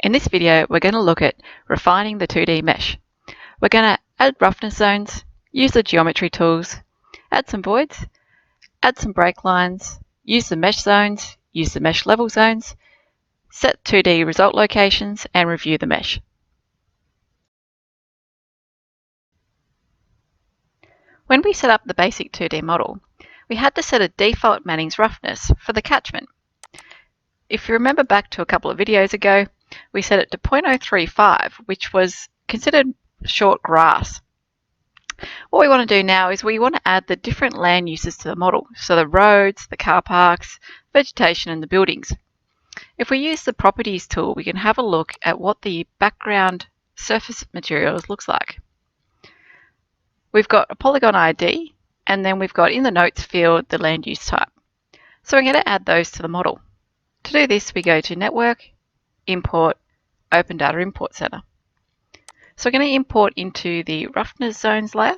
In this video, we're going to look at refining the 2D mesh. We're going to add roughness zones, use the geometry tools, add some voids, add some break lines, use the mesh zones, use the mesh level zones, set 2D result locations, and review the mesh. When we set up the basic 2D model, we had to set a default Manning's roughness for the catchment. If you remember back to a couple of videos ago, we set it to 0.035, which was considered short grass. What we want to do now is we want to add the different land uses to the model, so the roads, the car parks, vegetation and the buildings. If we use the properties tool, we can have a look at what the background surface materials looks like. We've got a polygon ID, and then we've got in the notes field the land use type. So we're going to add those to the model. To do this, we go to Network, Import, Open Data Import Center. So we're going to import into the roughness zones layer.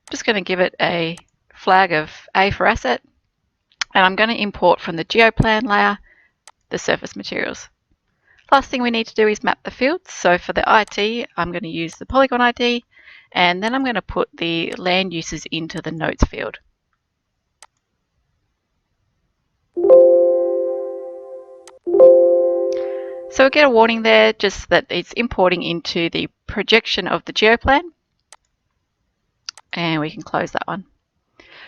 Just going to give it a flag of A for asset, and I'm going to import from the geoplan layer the surface materials. Last thing we need to do is map the fields. So for the IT, I'm going to use the polygon ID, and then I'm going to put the land uses into the notes field. So we get a warning there just that it's importing into the projection of the geoplan, and we can close that one.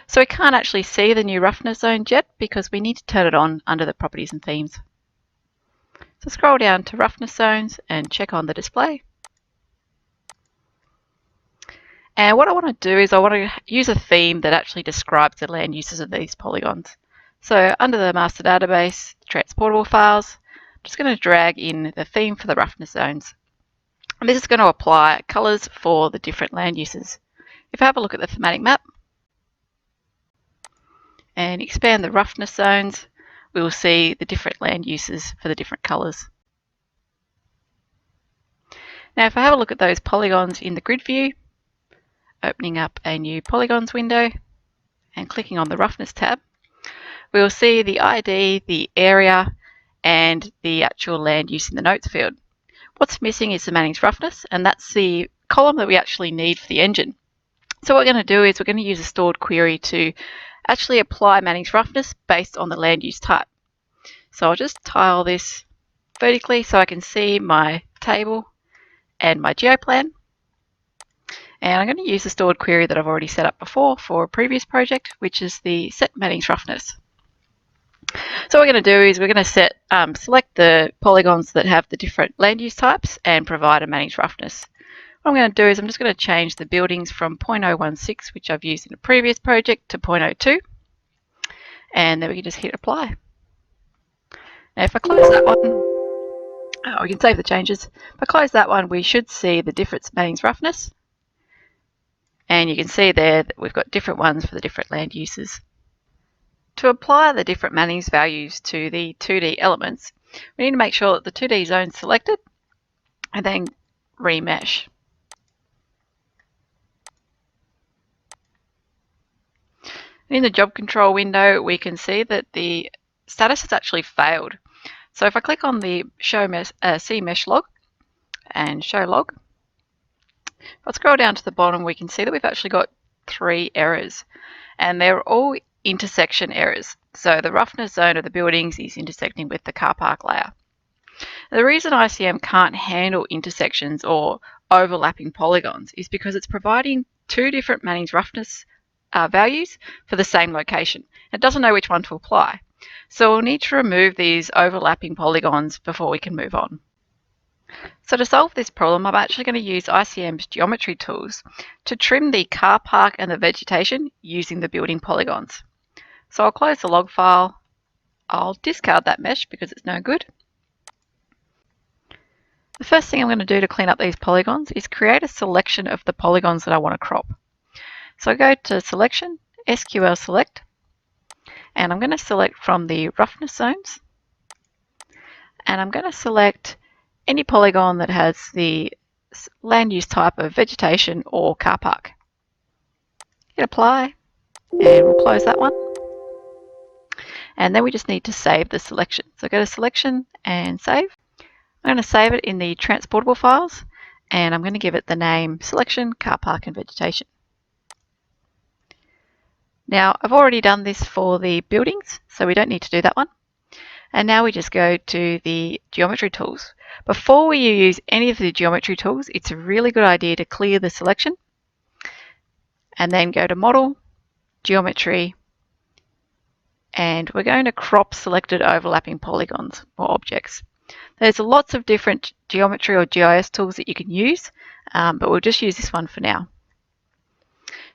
So we can't actually see the new roughness zone yet because we need to turn it on under the properties and themes. So scroll down to roughness zones and check on the display. And what I want to do is I want to use a theme that actually describes the land uses of these polygons. So under the master database, transportable files, I'm just going to drag in the theme for the roughness zones. And this is going to apply colors for the different land uses. If I have a look at the thematic map and expand the roughness zones, we will see the different land uses for the different colors. Now if I have a look at those polygons in the grid view, opening up a new polygons window and clicking on the roughness tab, we will see the ID, the area, and the actual land use in the notes field. What's missing is the Manning's roughness, and that's the column that we actually need for the engine. So what we're going to do is we're going to use a stored query to actually apply Manning's roughness based on the land use type. So I'll just tile this vertically so I can see my table and my geoplan. And I'm going to use the stored query that I've already set up before for a previous project, which is the set Manning's roughness. So what we're going to do is we're going to select the polygons that have the different land use types and provide a Manning's roughness. What I'm going to do is I'm just going to change the buildings from 0.016, which I've used in a previous project, to 0.02. And then we can just hit apply. Now if I close that one, we can save the changes. If I close that one, we should see the different Manning's roughness. And you can see there that we've got different ones for the different land uses. To apply the different Manning's values to the 2D elements, we need to make sure that the 2D zone is selected and then remesh. In the job control window, we can see that the status has actually failed. So if I click on the see mesh log and show log, if I scroll down to the bottom, we can see that we've actually got 3 errors, and they're all intersection errors. So the roughness zone of the buildings is intersecting with the car park layer. The reason ICM can't handle intersections or overlapping polygons is because it's providing 2 different Manning's roughness values for the same location. It doesn't know which one to apply. So we'll need to remove these overlapping polygons before we can move on. So to solve this problem, I'm actually going to use ICM's geometry tools to trim the car park and the vegetation using the building polygons. So I'll close the log file. I'll discard that mesh because it's no good. The first thing I'm going to do to clean up these polygons is create a selection of the polygons that I want to crop. So I go to Selection, SQL Select, and I'm going to select from the roughness zones, and I'm going to select any polygon that has the land use type of vegetation or car park. Hit apply, and we'll close that one. And then we just need to save the selection. So go to Selection and Save. I'm going to save it in the transportable files, and I'm going to give it the name Selection, Car Park and Vegetation. Now, I've already done this for the buildings, so we don't need to do that one. And now we just go to the geometry tools. Before we use any of the geometry tools, it's a really good idea to clear the selection and then go to Model, Geometry, and we're going to crop selected overlapping polygons or objects. There's lots of different geometry or GIS tools that you can use, but we'll just use this one for now.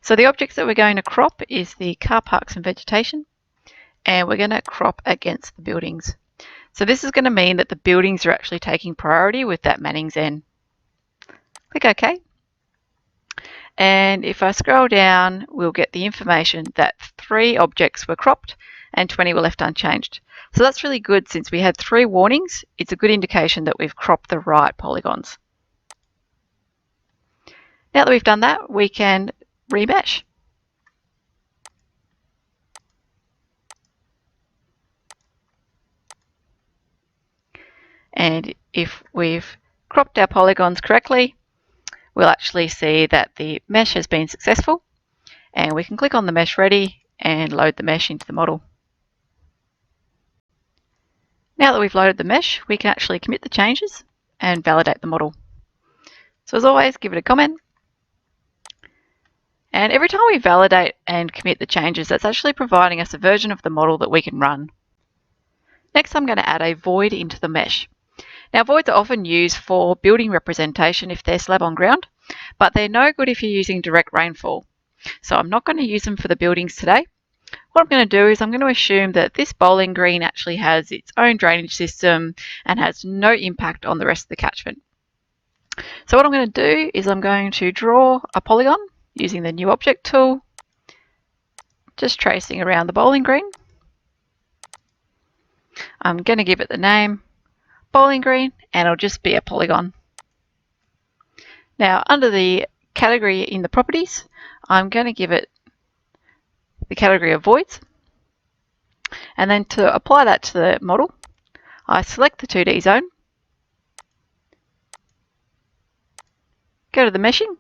So the objects that we're going to crop is the car parks and vegetation, and we're going to crop against the buildings. So this is going to mean that the buildings are actually taking priority with that Manning's N. Click OK. And if I scroll down, we'll get the information that 3 objects were cropped and 20 were left unchanged. So that's really good. Since we had 3 warnings, it's a good indication that we've cropped the right polygons. Now that we've done that, we can remesh. And if we've cropped our polygons correctly, we'll actually see that the mesh has been successful, and we can click on the mesh ready and load the mesh into the model. Now that we've loaded the mesh, we can actually commit the changes and validate the model. So as always, give it a comment. And every time we validate and commit the changes, that's actually providing us a version of the model that we can run. Next, I'm going to add a void into the mesh. Now, voids are often used for building representation if they're slab on ground, but they're no good if you're using direct rainfall. So I'm not going to use them for the buildings today. What I'm going to do is I'm going to assume that this bowling green actually has its own drainage system and has no impact on the rest of the catchment. So what I'm going to do is I'm going to draw a polygon using the new object tool, just tracing around the bowling green. I'm going to give it the name bowling green, and it'll just be a polygon. Now, under the category in the properties, I'm going to give it the category of voids. And then to apply that to the model, I select the 2D zone, go to the meshing,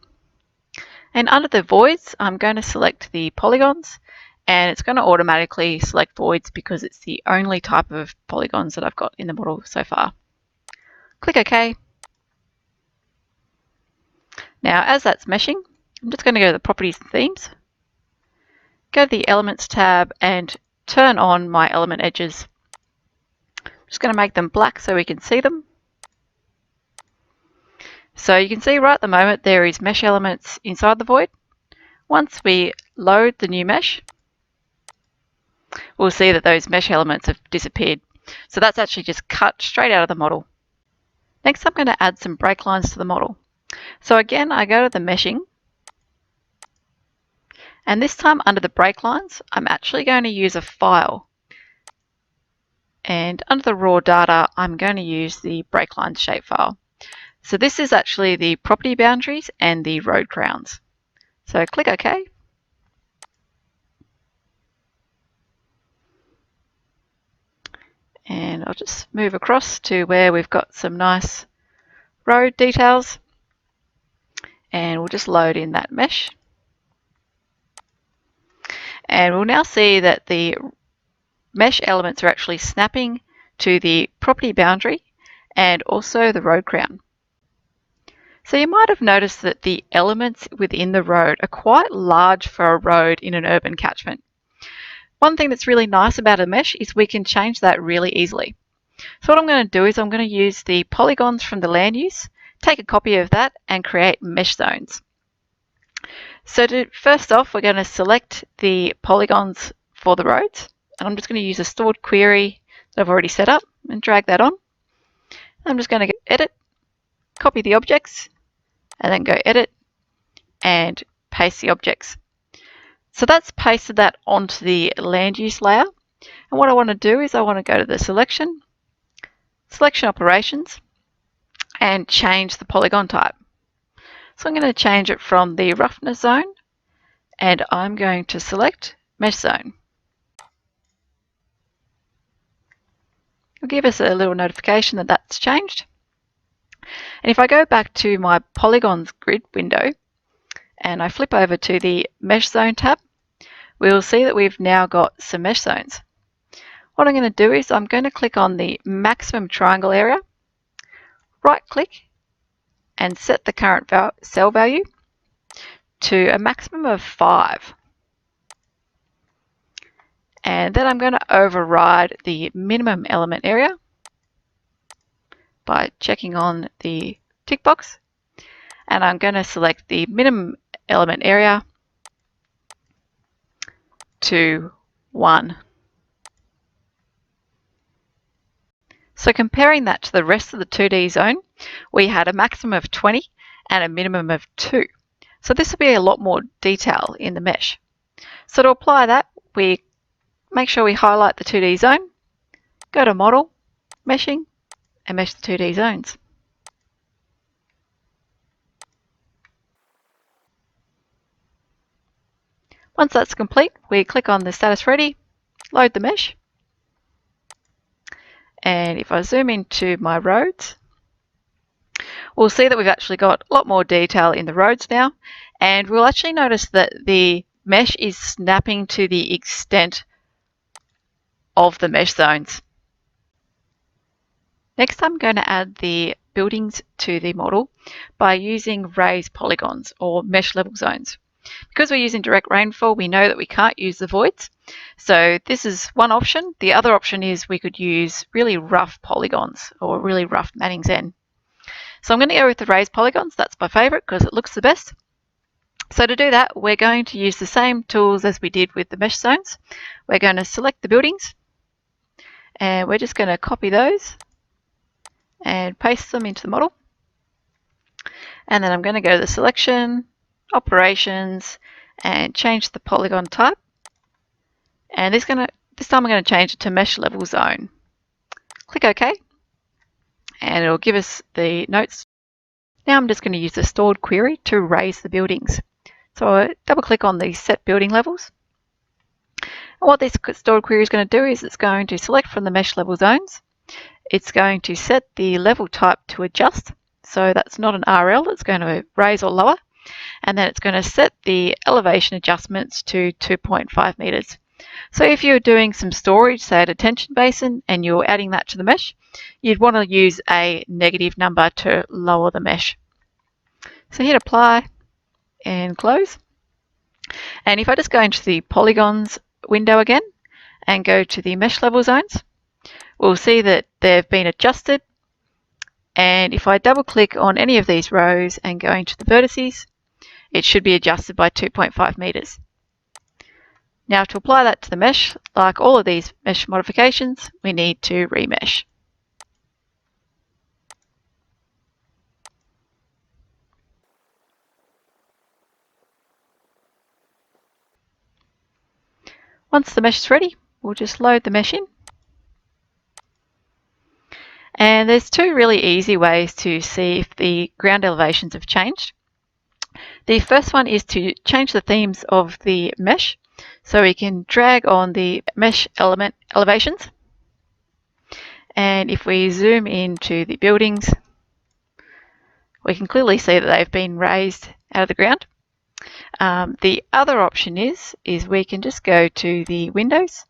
and under the voids, I'm going to select the polygons, and it's going to automatically select voids because it's the only type of polygons that I've got in the model so far. Click OK. Now, as that's meshing, I'm just going to go to the Properties and Themes, go to the Elements tab and turn on my element edges. I'm just going to make them black so we can see them. So you can see right at the moment there is mesh elements inside the void. Once we load the new mesh, we'll see that those mesh elements have disappeared. So that's actually just cut straight out of the model. Next, I'm going to add some break lines to the model. So again, I go to the meshing, and this time under the break lines, I'm actually going to use a file. And under the raw data, I'm going to use the break lines shapefile. So this is actually the property boundaries and the road crowns. So click OK. And I'll just move across to where we've got some nice road details. And we'll just load in that mesh. And we'll now see that the mesh elements are actually snapping to the property boundary and also the road crown. So you might have noticed that the elements within the road are quite large for a road in an urban catchment. One thing that's really nice about a mesh is we can change that really easily. So what I'm going to do is I'm going to use the polygons from the land use, take a copy of that and create mesh zones. So first off, we're going to select the polygons for the roads, and I'm just going to use a stored query that I've already set up and drag that on. I'm just going to go edit, copy the objects, and then go edit and paste the objects. So that's pasted that onto the land use layer. And what I want to do is I want to go to the selection operations, and change the polygon type. So I'm going to change it from the roughness zone, and I'm going to select mesh zone. It'll give us a little notification that that's changed. And if I go back to my polygons grid window and I flip over to the mesh zone tab, we'll see that we've now got some mesh zones. What I'm going to do is I'm going to click on the maximum triangle area, right click and set the current cell value to a maximum of 5. And then I'm going to override the minimum element area by checking on the tick box, and I'm going to select the minimum element area to 1. So comparing that to the rest of the 2D zone, we had a maximum of 20 and a minimum of 2. So this will be a lot more detail in the mesh. So to apply that, we make sure we highlight the 2D zone, go to Model, Meshing, and mesh the 2D zones. Once that's complete, we click on the status ready, load the mesh, and if I zoom into my roads, we'll see that we've actually got a lot more detail in the roads now, and we'll actually notice that the mesh is snapping to the extent of the mesh zones. Next, I'm going to add the buildings to the model by using raised polygons or mesh level zones. Because we're using direct rainfall, we know that we can't use the voids. So this is one option. The other option is we could use really rough polygons or really rough Manning's N. So I'm going to go with the raised polygons. That's my favorite because it looks the best. So to do that, we're going to use the same tools as we did with the mesh zones. We're going to select the buildings and we're just going to copy those and paste them into the model. And then I'm going to go to the selection, operations, and change the polygon type. And this time I'm going to change it to mesh level zone. Click OK, and it'll give us the notes. Now I'm just going to use the stored query to raise the buildings. So I double click on the set building levels. And what this stored query is going to do is it's going to select from the mesh level zones. It's going to set the level type to adjust. So that's not an RL, it's going to raise or lower. And then it's going to set the elevation adjustments to 2.5 meters. So if you're doing some storage, say a detention basin, and you're adding that to the mesh, you'd want to use a negative number to lower the mesh. So hit apply and close. And if I just go into the polygons window again and go to the mesh level zones, we'll see that they've been adjusted. And if I double click on any of these rows and go into the vertices, it should be adjusted by 2.5 meters. Now to apply that to the mesh, like all of these mesh modifications, we need to remesh. Once the mesh is ready, we'll just load the mesh in. And there's two really easy ways to see if the ground elevations have changed. The first one is to change the themes of the mesh. So we can drag on the mesh element elevations. And if we zoom into the buildings, we can clearly see that they've been raised out of the ground. The other option is we can just go to the Windows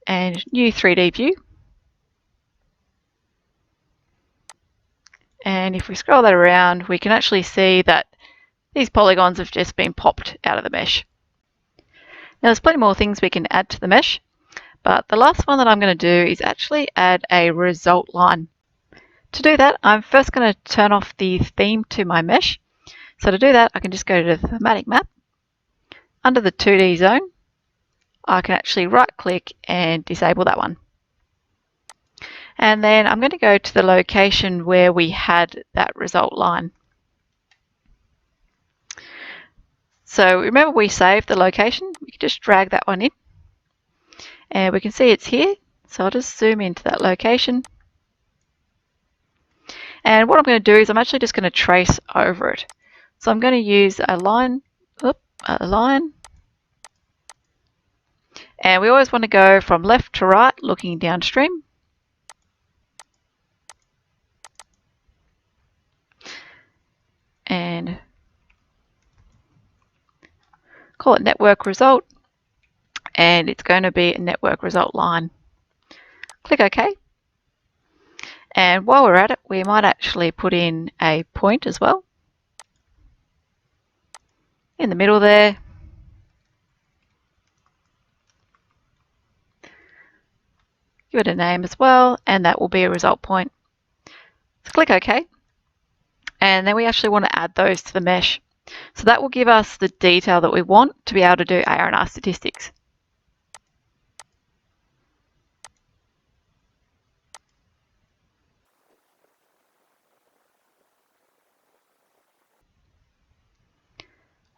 and New 3D View. And if we scroll that around, we can actually see that these polygons have just been popped out of the mesh. Now there's plenty more things we can add to the mesh, but the last one that I'm going to do is actually add a result line. To do that, I'm first going to turn off the theme to my mesh. So to do that, I can just go to the thematic map. Under the 2D zone, I can actually right click and disable that one. And then I'm going to go to the location where we had that result line. So remember we saved the location, we can just drag that one in. And we can see it's here, so I'll just zoom into that location. And what I'm going to do is I'm actually just going to trace over it. So I'm going to use a line, and we always want to go from left to right looking downstream. call it network result, and it's going to be a network result line. Click OK. And while we're at it, we might actually put in a point as well in the middle there. Give it a name as well, and that will be a result point. So click OK. And then we actually want to add those to the mesh. So that will give us the detail that we want to be able to do R&R statistics.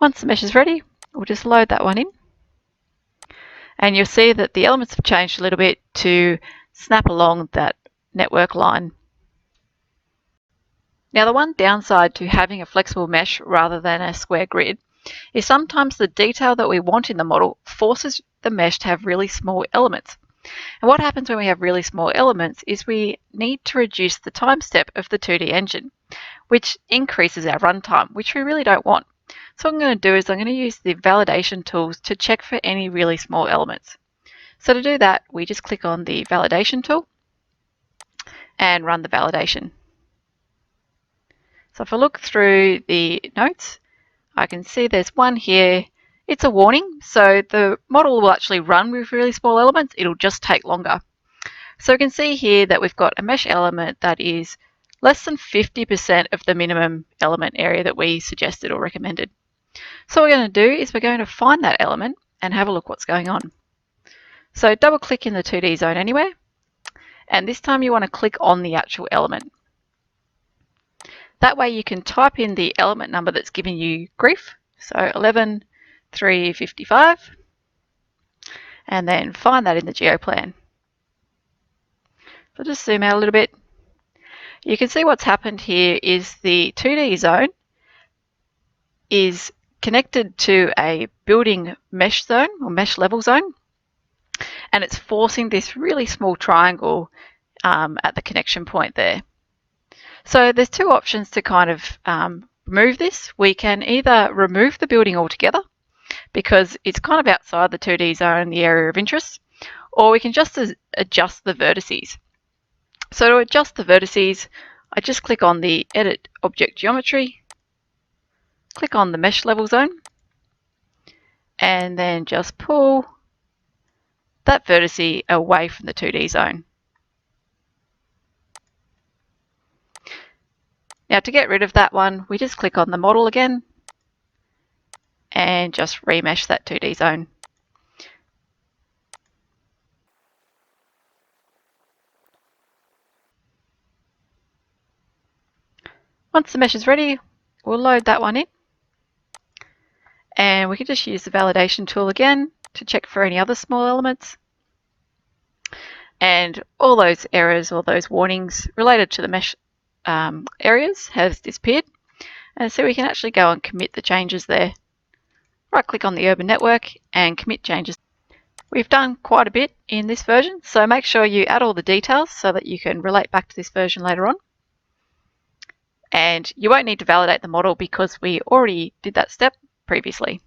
Once the mesh is ready, we'll just load that one in. And you'll see that the elements have changed a little bit to snap along that network line. Now, the one downside to having a flexible mesh rather than a square grid is sometimes the detail that we want in the model forces the mesh to have really small elements. And what happens when we have really small elements is we need to reduce the time step of the 2D engine, which increases our runtime, which we really don't want. So what I'm going to do is I'm going to use the validation tools to check for any really small elements. So to do that, we just click on the validation tool and run the validation. So if I look through the notes, I can see there's one here. It's a warning, so the model will actually run with really small elements. It'll just take longer. So we can see here that we've got a mesh element that is less than 50% of the minimum element area that we suggested or recommended. So what we're going to do is we're going to find that element and have a look what's going on. So double click in the 2D zone anywhere, and this time you want to click on the actual element. That way you can type in the element number that's giving you grief, so 11355, and then find that in the geoplan. So just zoom out a little bit. You can see what's happened here is the 2D zone is connected to a building mesh zone or mesh level zone, and it's forcing this really small triangle at the connection point there. So there's two options to kind of remove this. We can either remove the building altogether because it's kind of outside the 2D zone, the area of interest, or we can just adjust the vertices. So to adjust the vertices, I just click on the Edit Object Geometry, click on the Mesh Level Zone, and then just pull that vertice away from the 2D zone. Now to get rid of that one, we just click on the model again and just remesh that 2D zone. Once the mesh is ready, we'll load that one in. And we can just use the validation tool again to check for any other small elements. And all those errors or those warnings related to the mesh areas has disappeared. And so we can actually go and commit the changes there. Right click on the urban network and commit changes. We've done quite a bit in this version, so make sure you add all the details so that you can relate back to this version later on. And you won't need to validate the model because we already did that step previously.